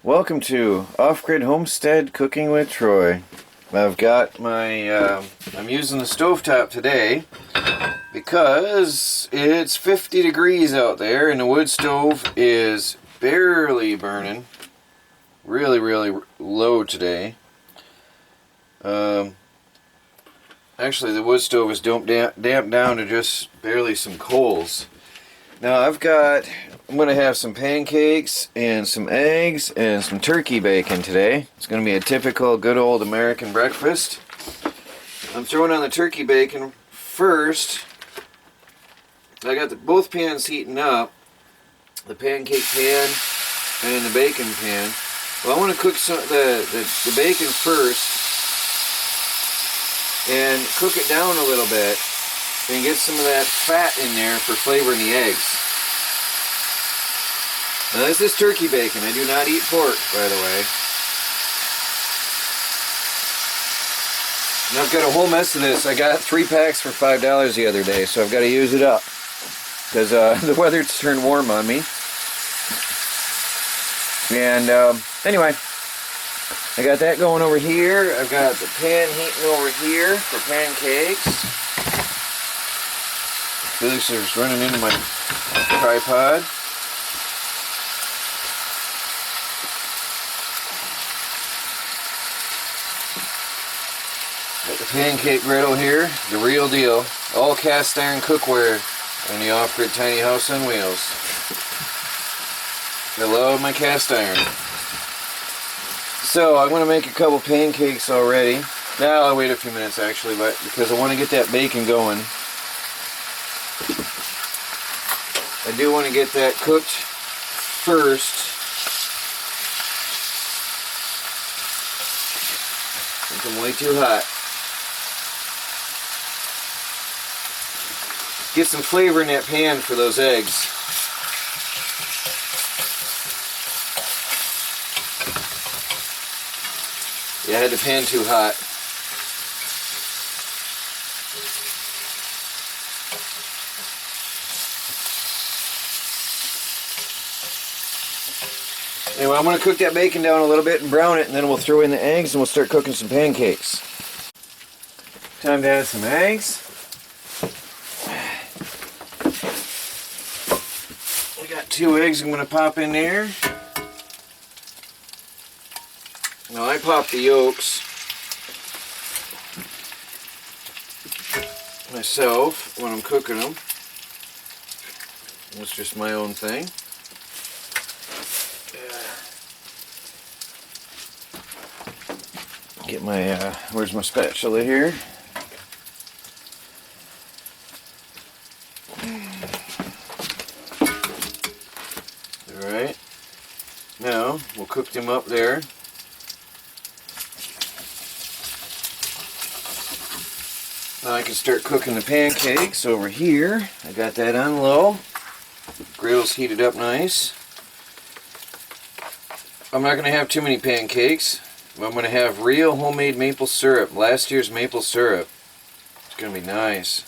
Welcome to Off-Grid Homestead Cooking with Troy. I've got my, I'm using the stovetop today because it's 50 degrees out there and the wood stove is barely burning. Really low today. Actually the wood stove is damped down to just barely some coals. Now I'm going to have some pancakes and some eggs and some turkey bacon today. It's going to be a typical good old American breakfast. I'm throwing on the turkey bacon first. I got both pans heating up, the pancake pan and the bacon pan. Well, I want to cook the bacon first and cook it down a little bit and get some of that fat in there for flavoring the eggs. Now this is turkey bacon. I do not eat pork, by the way. And I've got a whole mess of this. I got 3 packs for $5 the other day, so I've got to use it up. Because the weather's turned warm on me. And anyway, I got that going over here. I've got the pan heating over here for pancakes. This is running into my tripod. Got the pancake griddle here, the real deal. All cast iron cookware in the Off-Grid Tiny House on Wheels. I love my cast iron. So I'm going to make a couple pancakes already. Now I'll wait a few minutes actually, but because I want to get that bacon going. I do want to get that cooked first. I think I'm way too hot. Get some flavor in that pan for those eggs. Yeah, I had the pan too hot. Anyway, I'm going to cook that bacon down a little bit and brown it, and then we'll throw in the eggs and we'll start cooking some pancakes. Time to add some eggs. I got 2 eggs I'm going to pop in there. Now I pop the yolks myself when I'm cooking them. That's just my own thing. Get my, where's my spatula here? Alright, now we'll cook them up there. Now I can start cooking the pancakes over here. I got that on low. Griddle's heated up nice. I'm not going to have too many pancakes. I'm going to have real homemade maple syrup. Last year's maple syrup. It's going to be nice.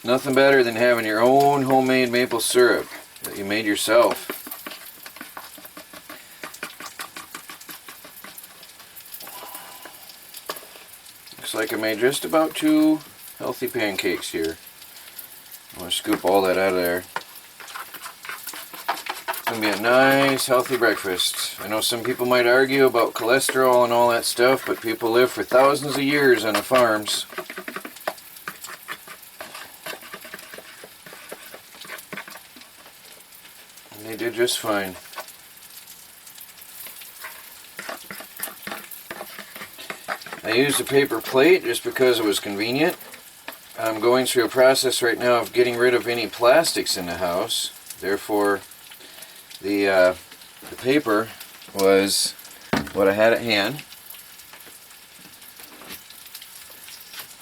Nothing better than having your own homemade maple syrup that you made yourself. Looks like I made just about 2 healthy pancakes here. I'm going to scoop all that out of there. It's going to be a nice healthy breakfast. I know some people might argue about cholesterol and all that stuff, but people live for thousands of years on the farms. And they did just fine. I used a paper plate just because it was convenient. I'm going through a process right now of getting rid of any plastics in the house. Therefore, the paper was what I had at hand.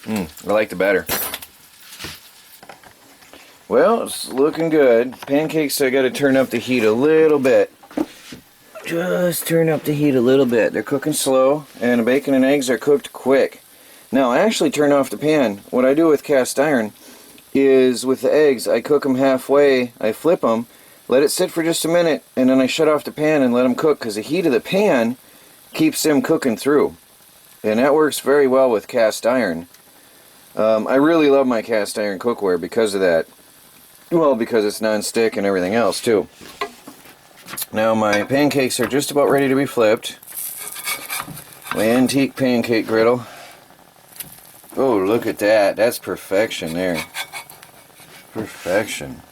I like the batter. Well, it's looking good. Pancakes, I got to turn up the heat a little bit. Just turn up the heat a little bit. They're cooking slow, and the bacon and eggs are cooked quick. Now, I actually turn off the pan. What I do with cast iron is with the eggs, I cook them halfway, I flip them, let it sit for just a minute, and then I shut off the pan and let them cook, because the heat of the pan keeps them cooking through. And that works very well with cast iron. I really love my cast iron cookware because of that. Well, because it's non-stick and everything else too. Now my pancakes are just about ready to be flipped. My antique pancake griddle. Oh, look at that. That's perfection there. Perfection.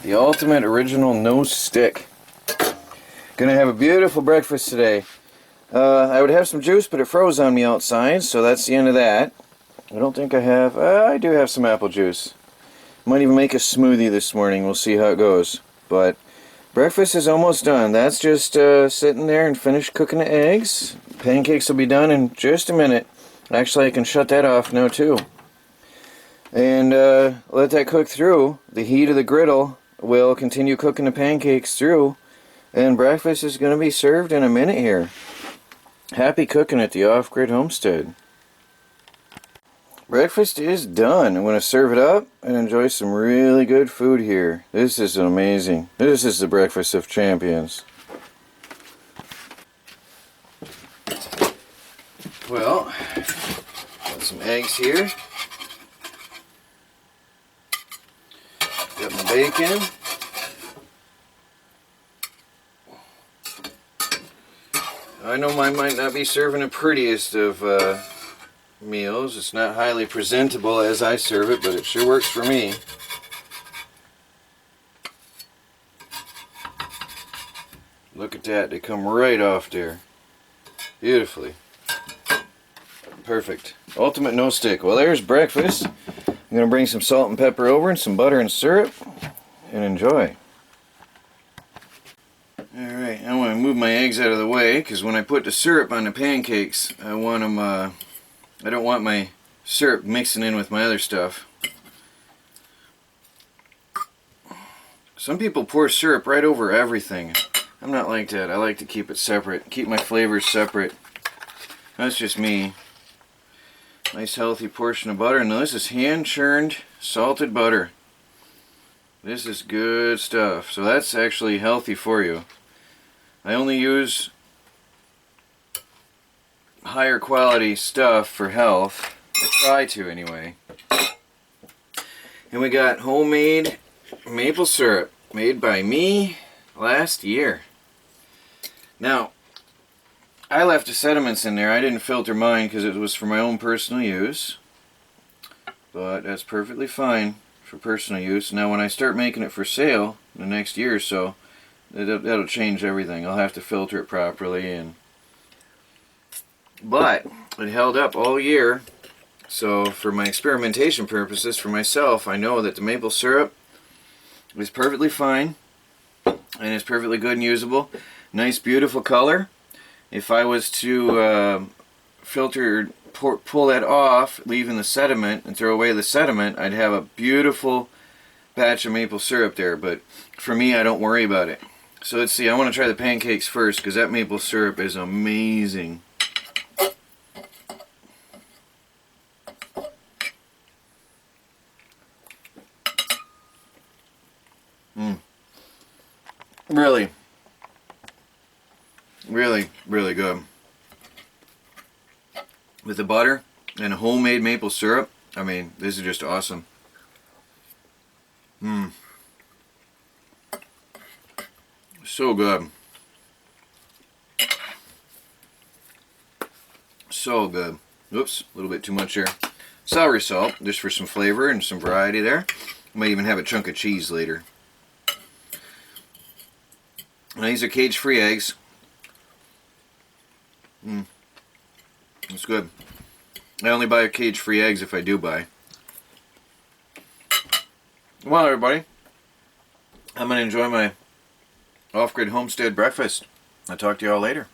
The ultimate original no stick. Gonna have a beautiful breakfast today. I would have some juice, but it froze on me outside, so that's the end of that. I don't think I have. I do have some apple juice. Might even make a smoothie this morning. We'll see how it goes. But breakfast is almost done. That's just sitting there and finished cooking the eggs. Pancakes will be done in just a minute. Actually, I can shut that off now too. And let that cook through. The heat of the griddle will continue cooking the pancakes through. And breakfast is going to be served in a minute here. Happy cooking at the Off-Grid Homestead. Breakfast is done. I'm going to serve it up and enjoy some really good food here. This is amazing. This is the breakfast of champions. Well, got some eggs here. Got my bacon. I know mine might not be serving the prettiest of meals. It's not highly presentable as I serve it, but it sure works for me. Look at that. They come right off there. Beautifully. Perfect. Ultimate no stick. Well, there's breakfast. I'm going to bring some salt and pepper over and some butter and syrup and enjoy. Alright, I want to move my eggs out of the way because when I put the syrup on the pancakes, I want them, I don't want my syrup mixing in with my other stuff. Some people pour syrup right over everything. I'm not like that. I like to keep it separate. Keep my flavors separate. That's just me. Nice healthy portion of butter. Now this is hand churned salted butter. This is good stuff. So that's actually healthy for you. I only use higher quality stuff for health. I try to anyway. And we got homemade maple syrup made by me last year. Now, I left the sediments in there. I didn't filter mine because it was for my own personal use. But that's perfectly fine for personal use. Now when I start making it for sale the next year or so, that'll change everything. I'll have to filter it properly. But it held up all year. So for my experimentation purposes, for myself, I know that the maple syrup is perfectly fine. And it's perfectly good and usable. Nice beautiful color. If I was to pull that off, leaving the sediment and throw away the sediment, I'd have a beautiful batch of maple syrup there. But for me, I don't worry about it. So let's see, I want to try the pancakes first because that maple syrup is amazing. Really, really, really good. With the butter and homemade maple syrup, I mean, this is just awesome. So good. So good. Oops, a little bit too much here. Celery salt, just for some flavor and some variety there. Might even have a chunk of cheese later. Now these are cage-free eggs. It's good. I only buy cage-free eggs if I do buy. Well, everybody, I'm going to enjoy my Off-Grid Homestead breakfast. I'll talk to you all later.